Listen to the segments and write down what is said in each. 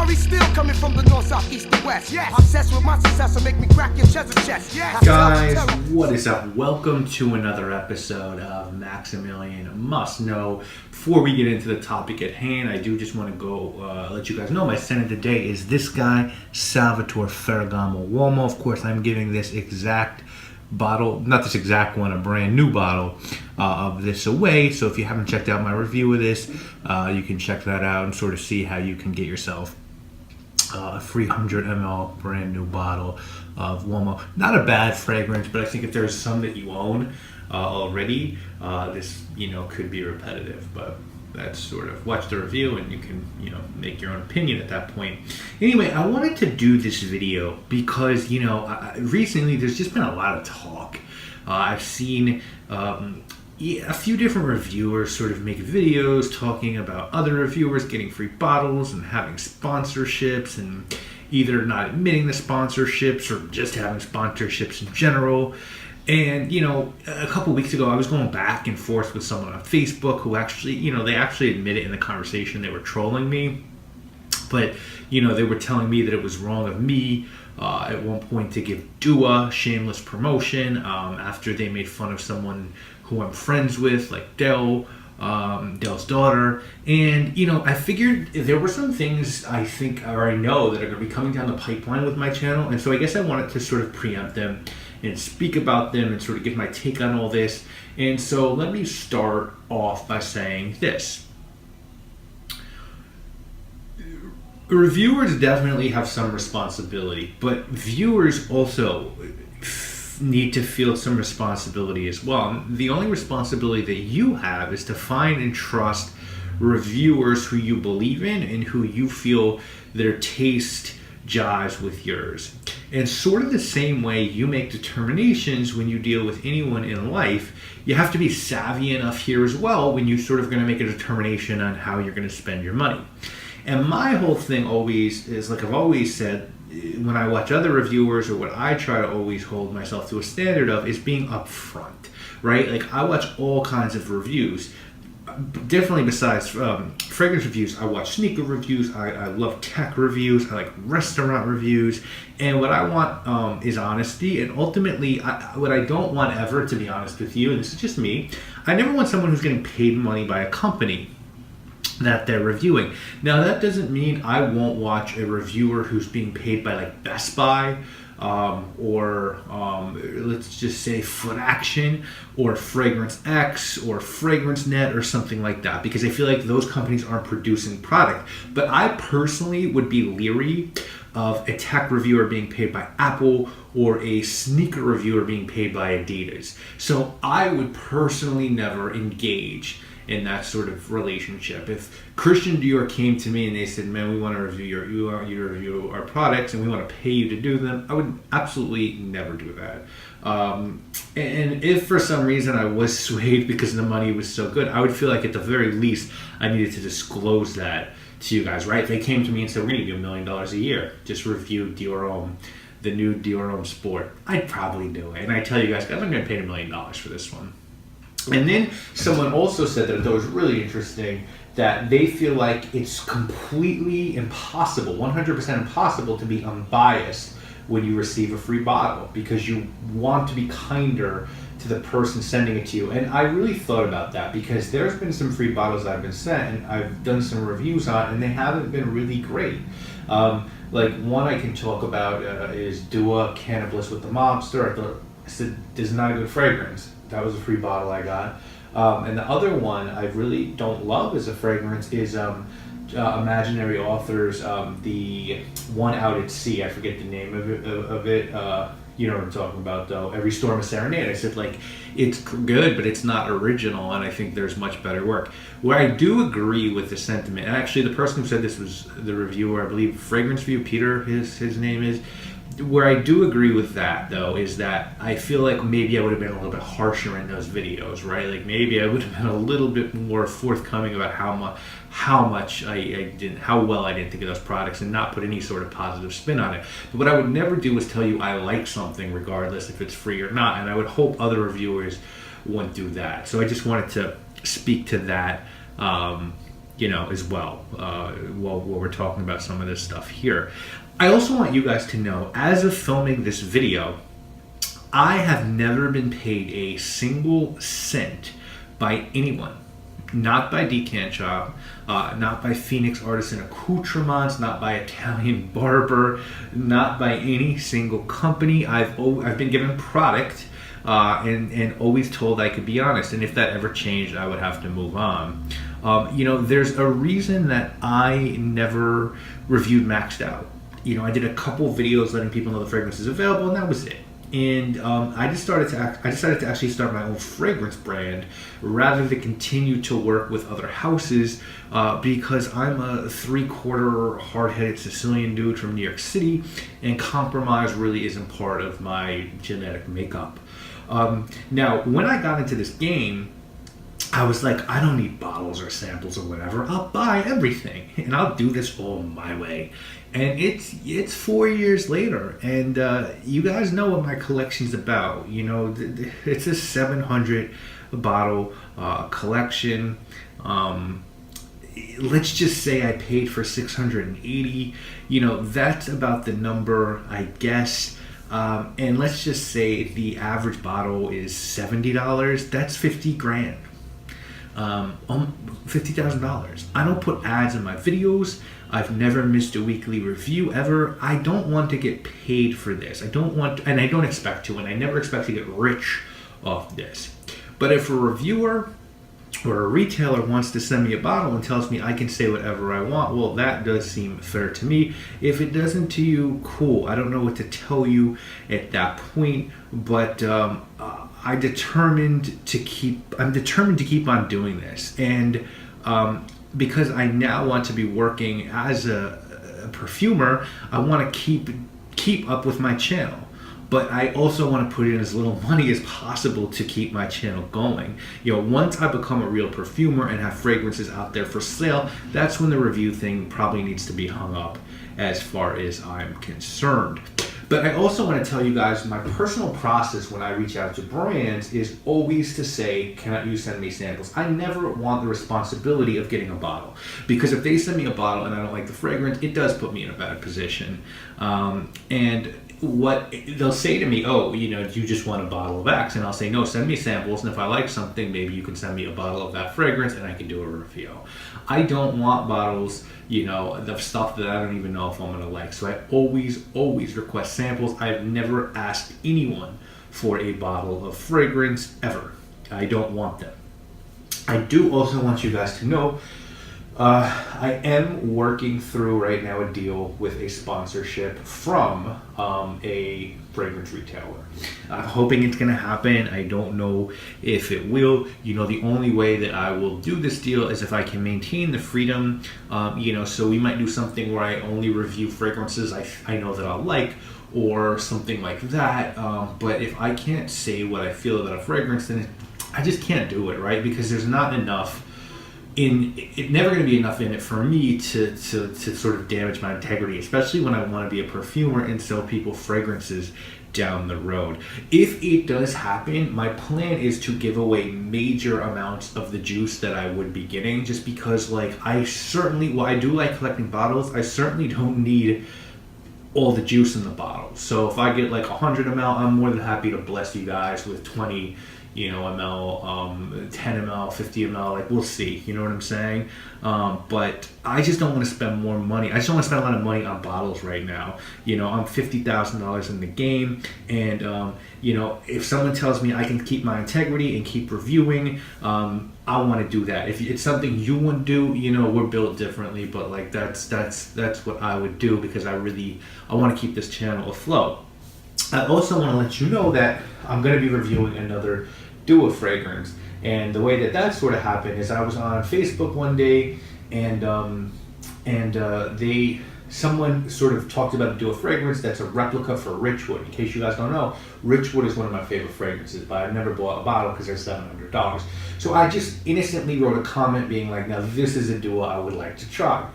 Military still coming from the north, south, east, and west. Yes. Obsessed with my success will make me crack your chest. Yes. Guys, what is up? Welcome to another episode of Maximilian Must Know. Before we get into the topic at hand, I do just want to go let you guys know my sentence today is this guy, Salvatore Ferragamo Uomo. Of course, I'm giving this exact bottle, not this exact one, a brand new bottle of this away. So if you haven't checked out my review of this, you can check that out and sort of see how you can get yourself a 300 ml brand new bottle of Uomo. Not a bad fragrance, but I think if there's some that you own already, this could be repetitive. But that's sort of, watch the review and you can make your own opinion at that point. Anyway, I wanted to do this video because recently there's just been a lot of talk. I've seen a few different reviewers sort of make videos talking about other reviewers getting free bottles and having sponsorships and either not admitting the sponsorships or just having sponsorships in general. And, a couple weeks ago, I was going back and forth with someone on Facebook who actually, they actually admitted in the conversation they were trolling me. But, they were telling me that it was wrong of me at one point to give Dua shameless promotion after they made fun of someone who I'm friends with, like Dell's daughter. And, I figured there were some things I think or I know that are going to be coming down the pipeline with my channel. And so I guess I wanted to sort of preempt them and speak about them and sort of give my take on all this. And so let me start off by saying this. Reviewers definitely have some responsibility, but viewers also need to feel some responsibility as well. The only responsibility that you have is to find and trust reviewers who you believe in and who you feel their taste jives with yours. And sort of the same way you make determinations when you deal with anyone in life, you have to be savvy enough here as well when you're sort of going to make a determination on how you're going to spend your money. And my whole thing always is, like I've always said, when I watch other reviewers, or what I try to always hold myself to a standard of, is being upfront, right? Like I watch all kinds of reviews. Definitely besides fragrance reviews, I watch sneaker reviews, I love tech reviews, I like restaurant reviews, and what I want is honesty. And ultimately, what I don't want ever, to be honest with you, and this is just me, I never want someone who's getting paid money by a company that they're reviewing. Now that doesn't mean I won't watch a reviewer who's being paid by like Best Buy, or let's just say Foot Action or Fragrance X or Fragrance Net or something like that, because I feel like those companies aren't producing product. But I personally would be leery of a tech reviewer being paid by Apple or a sneaker reviewer being paid by Adidas. So I would personally never engage in that sort of relationship. If Christian Dior came to me and they said, man, we want to review our products and we want to pay you to do them, I would absolutely never do that. And if for some reason I was swayed because the money was so good, I would feel like at the very least I needed to disclose that to you guys, right? If they came to me and said, we're going to give you $1 million a year, just review Dior Homme, the new Dior Homme Sport, I'd probably do it. And I tell you guys, I'm going to pay $1 million for this one. And then someone also said that I thought was really interesting, that they feel like it's completely impossible, 100% impossible to be unbiased when you receive a free bottle because you want to be kinder to the person sending it to you. And I really thought about that because there's been some free bottles I've been sent and I've done some reviews on and they haven't been really great. Like one I can talk about is Dua Cannabis with the Mobster. I said, this is not a good fragrance. That was a free bottle I got. And the other one I really don't love as a fragrance is Imaginary Authors, the one out at sea. I forget the name of it. You know what I'm talking about, though. Every Storm a Serenade. I said, like, it's good, but it's not original, and I think there's much better work. Where I do agree with the sentiment, and actually the person who said this was the reviewer, I believe, Fragrance View, Peter, his name is. Where I do agree with that, though, is that I feel like maybe I would have been a little bit harsher in those videos, right? Like maybe I would have been a little bit more forthcoming about how well I didn't think of those products and not put any sort of positive spin on it. But what I would never do is tell you I like something regardless if it's free or not, and I would hope other reviewers wouldn't do that. So I just wanted to speak to that as well, while we're talking about some of this stuff here. I also want you guys to know, as of filming this video, I have never been paid a single cent by anyone. Not by Decant Shop, not by Phoenix Artisan Accoutrements, not by Italian Barber, not by any single company. I've been given product and always told I could be honest. And if that ever changed, I would have to move on. There's a reason that I never reviewed Maxed Out. I did a couple videos letting people know the fragrance is available, and that was it. And I decided to actually start my own fragrance brand rather than continue to work with other houses because I'm a 3/4 hard-headed Sicilian dude from New York City, and compromise really isn't part of my genetic makeup. Now, when I got into this game, I was like, I don't need bottles or samples or whatever. I'll buy everything, and I'll do this all my way. And it's 4 years later, and you guys know what my collection's about. It's a 700 bottle collection. Let's just say I paid for 680. That's about the number, I guess. And let's just say the average bottle is $70. That's 50 grand. $50,000. I don't put ads in my videos. I've never missed a weekly review ever. I don't want to get paid for this. I don't expect to, and I never expect to get rich off this. But if a reviewer or a retailer wants to send me a bottle and tells me I can say whatever I want, well, that does seem fair to me. If it doesn't to you, cool. I don't know what to tell you at that point, but I'm determined to keep on doing this. And because I now want to be working as a perfumer, I want to keep up with my channel. But I also want to put in as little money as possible to keep my channel going. Once I become a real perfumer and have fragrances out there for sale, that's when the review thing probably needs to be hung up as far as I'm concerned. But I also want to tell you guys, my personal process when I reach out to brands is always to say, can you send me samples? I never want the responsibility of getting a bottle, because if they send me a bottle and I don't like the fragrance, it does put me in a bad position. And what they'll say to me, you just want a bottle of X, and I'll say, no, send me samples, and if I like something, maybe you can send me a bottle of that fragrance and I can do a review. I don't want bottles, of stuff that I don't even know if I'm gonna like. So I always request samples. I've never asked anyone for a bottle of fragrance ever. I don't want them. I do also want you guys to know I am working through right now a deal with a sponsorship from a fragrance retailer. I'm hoping it's going to happen. I don't know if it will. The only way that I will do this deal is if I can maintain the freedom. So we might do something where I only review fragrances I know that I'll like, or something like that. But if I can't say what I feel about a fragrance, then I just can't do it, right? Because there's not enough it's never going to be enough in it for me to sort of damage my integrity, especially when I want to be a perfumer and sell people fragrances down the road. If it does happen, my plan is to give away major amounts of the juice that I would be getting, just because I do like collecting bottles. I certainly don't need all the juice in the bottle. So if I get 100 ml, I'm more than happy to bless you guys with 20 ml, 10 ml, 50 ml, we'll see, you know what I'm saying? But I just don't want to spend more money. I just don't want to spend a lot of money on bottles right now. I'm $50,000 in the game, and if someone tells me I can keep my integrity and keep reviewing, I want to do that. If it's something you want to do, we're built differently, but that's what I would do, because I want to keep this channel afloat. I also want to let you know that I'm going to be reviewing another Dua fragrance, and the way that sort of happened is I was on Facebook one day, and someone sort of talked about a Dua fragrance that's a replica for Richwood. In case you guys don't know, Richwood is one of my favorite fragrances, but I've never bought a bottle because they're $700. So I just innocently wrote a comment being like, now this is a Dua I would like to try.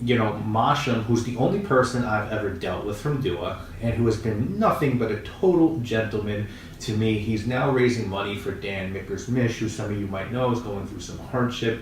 Masham, who's the only person I've ever dealt with from Dua, and who has been nothing but a total gentleman to me. He's now raising money for Dan Micker's Mish, who some of you might know is going through some hardship.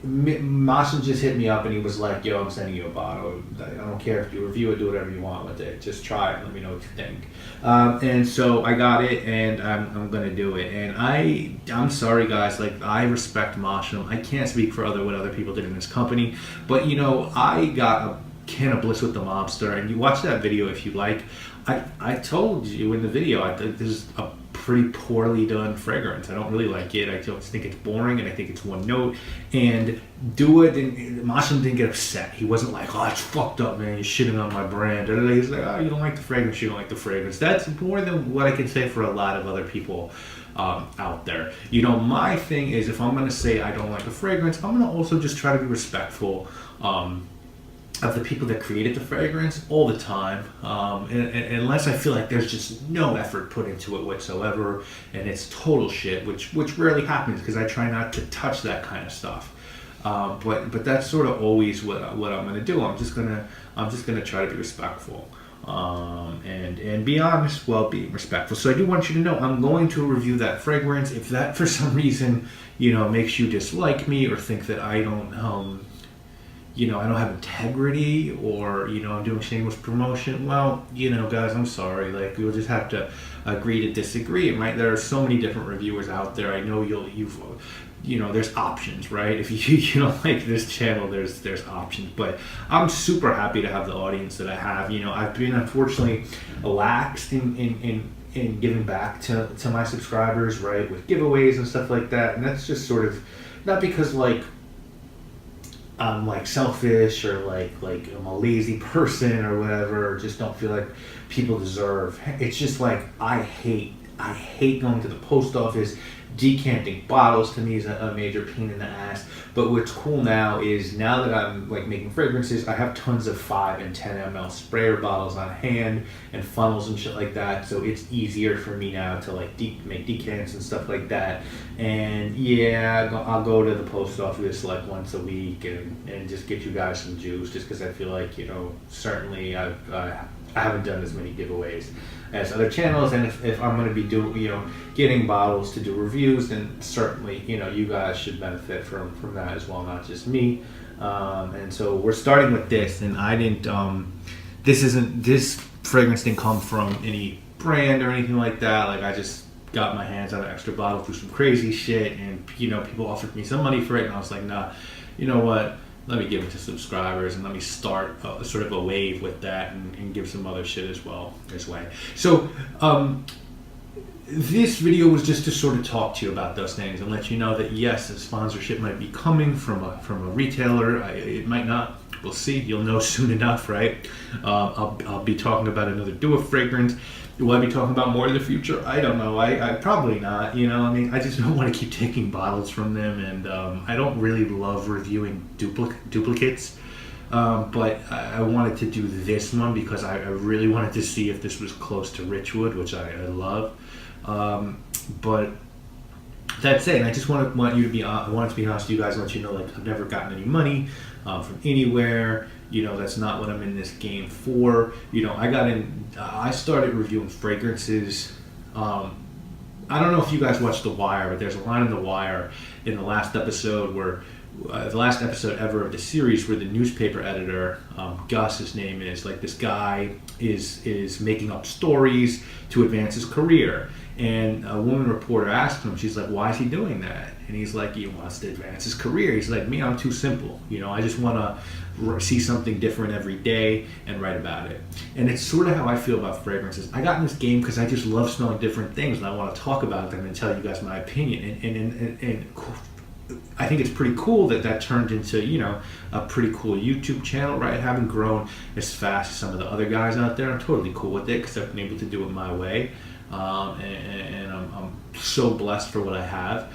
Martian just hit me up and he was like, yo, I'm sending you a bottle. I don't care if you review it, do whatever you want with it. Just try it and let me know what you think. And so I got it and I'm going to do it. And I'm sorry, guys. Like, I respect Martian. I can't speak for what other people did in this company. But, you know, I got a can of Bliss with the Mobster. And you watch that video if you like. I told you in the video, I think this is a pretty poorly done fragrance. I don't really like it. I just think it's boring and I think it's one note. And Martian didn't get upset. He wasn't like, oh, it's fucked up, man, you're shitting on my brand. He's like, oh, you don't like the fragrance, you don't like the fragrance. That's more than what I can say for a lot of other people out there. You know, my thing is, if I'm going to say I don't like a fragrance, I'm going to also just try to be respectful of the people that created the fragrance all the time, unless I feel like there's just no effort put into it whatsoever and it's total shit, which rarely happens because I try not to touch that kind of stuff. But that's sort of always what I'm going to do. I'm just gonna try to be respectful and be honest while being respectful. So I do want you to know I'm going to review that fragrance. If that for some reason, you know, makes you dislike me or think that I don't you know, I don't have integrity, or, you know, I'm doing shameless promotion, well, you know, guys, I'm sorry. Like, we'll just have to agree to disagree, right? There are so many different reviewers out there. I know you know, there's options, right? If you don't like this channel, there's options. But I'm super happy to have the audience that I have. You know, I've been unfortunately laxed in giving back to my subscribers, right, with giveaways and stuff like that. And that's just sort of not because I'm like selfish or like I'm a lazy person or whatever, or just don't feel like people deserve. It's just like I hate going to the post office. Decanting bottles to me is a major pain in the ass. But what's cool now is, now that I'm like making fragrances, I have tons of 5 and 10 ml sprayer bottles on hand and funnels and shit like that. So it's easier for me now to like make decants and stuff like that. And yeah, I'll go to the post office like once a week and just get you guys some juice, just because I feel like, you know, certainly I haven't done as many giveaways as other channels, and if I'm going to be doing, you know, getting bottles to do reviews, then certainly, you know, you guys should benefit from that as well, not just me. And so we're starting with this, and I didn't this fragrance didn't come from any brand or anything like that. Like, I just got my hands on an extra bottle through some crazy shit, and, you know, people offered me some money for it, and I was like, nah, you know what, let me give it to subscribers and let me start sort of a wave with that and give some other shit as well this way. So this video was just to sort of talk to you about those things and let you know that yes, a sponsorship might be coming from a retailer. It might not. We'll see. You'll know soon enough, right? I'll be talking about another Do It fragrance. Will I be talking about more in the future? I don't know. I probably not. You know, I mean, I just don't want to keep taking bottles from them, and I don't really love reviewing duplicates. But I wanted to do this one because I really wanted to see if this was close to Richwood, which I love. But that's it. And I just want you to be. I wanted to be honest with you guys, and let you know, like, I've never gotten any money from anywhere. You know, that's not what I'm in this game for. You know, I started reviewing fragrances. I don't know if you guys watched The Wire, but there's a line in The Wire in the last episode where, the last episode ever of the series, where the newspaper editor, Gus, his name is, like, this guy is making up stories to advance his career. And a woman reporter asked him, she's like, why is he doing that? And he's like, he wants to advance his career. He's like, me, I'm too simple. You know, I just want to see something different every day and write about it. And it's sort of how I feel about fragrances. I got in this game because I just love smelling different things, and I want to talk about them and tell you guys my opinion. And I think it's pretty cool that turned into, you know, a pretty cool YouTube channel, right? I haven't grown as fast as some of the other guys out there. I'm totally cool with it because I've been able to do it my way. And I'm so blessed for what I have.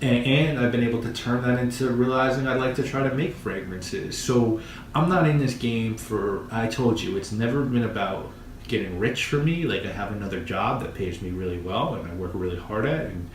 And I've been able to turn that into realizing I'd like to try to make fragrances. So I'm not in this game for, I told you, it's never been about getting rich for me. Like, I have another job that pays me really well and I work really hard at, and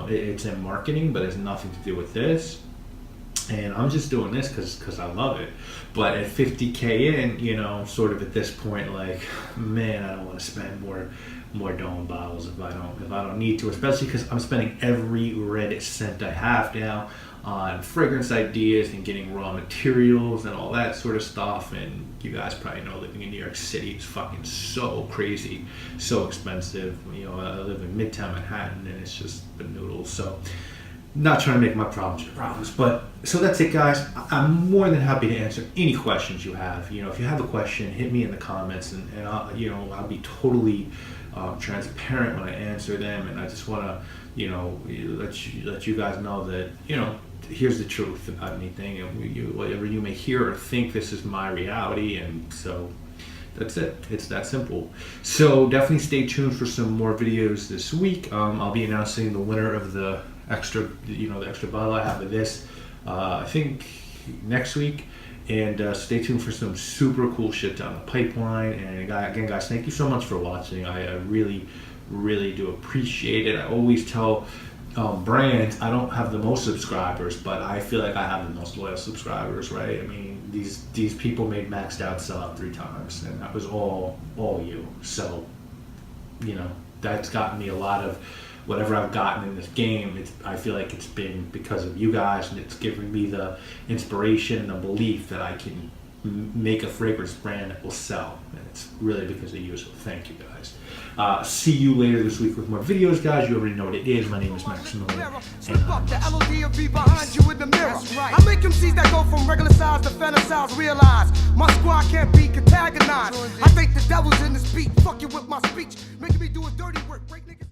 it's in marketing, but it has nothing to do with this. And I'm just doing this because I love it. But at 50K in, you know, sort of at this point, like, man, I don't want to spend more Dawn bottles if I don't need to, especially because I'm spending every red cent I have now on fragrance ideas and getting raw materials and all that sort of stuff. And you guys probably know living in New York City is fucking so crazy, so expensive. You know, I live in Midtown Manhattan and it's just the noodles. So not trying to make my problems your problems, but so that's it, guys. I'm more than happy to answer any questions you have. You know, if you have a question, hit me in the comments, and I'll, you know, I'll be totally transparent when I answer them. And I just want to, you know, let you guys know that, you know, here's the truth about anything, and whatever you may hear or think, this is my reality, and so that's it. It's that simple. So definitely stay tuned for some more videos this week. I'll be announcing the winner of the extra bottle I have of this, I think next week, and stay tuned for some super cool shit down the pipeline. And again, guys, thank you so much for watching. I really do appreciate it. I always tell brands I don't have the most subscribers, but I feel like I have the most loyal subscribers, right? I mean, these people made Maxed Out sell out 3 times, and that was all you. So, you know, that's gotten me a lot of whatever I've gotten in this game. I feel like it's been because of you guys, and it's given me the inspiration and the belief that I can make a fragrance brand that will sell, and it's really because of you. So thank you, guys. See you later this week with more videos, guys. You already know what it is. My name is Maximilian. Slip up the LOD be behind you in the mirror. I make MCs that go from regular size to fantasize. Realize my squad can't be antagonized. I think the devil's in this beat, fucking with my speech, making me do a dirty work. Break niggas.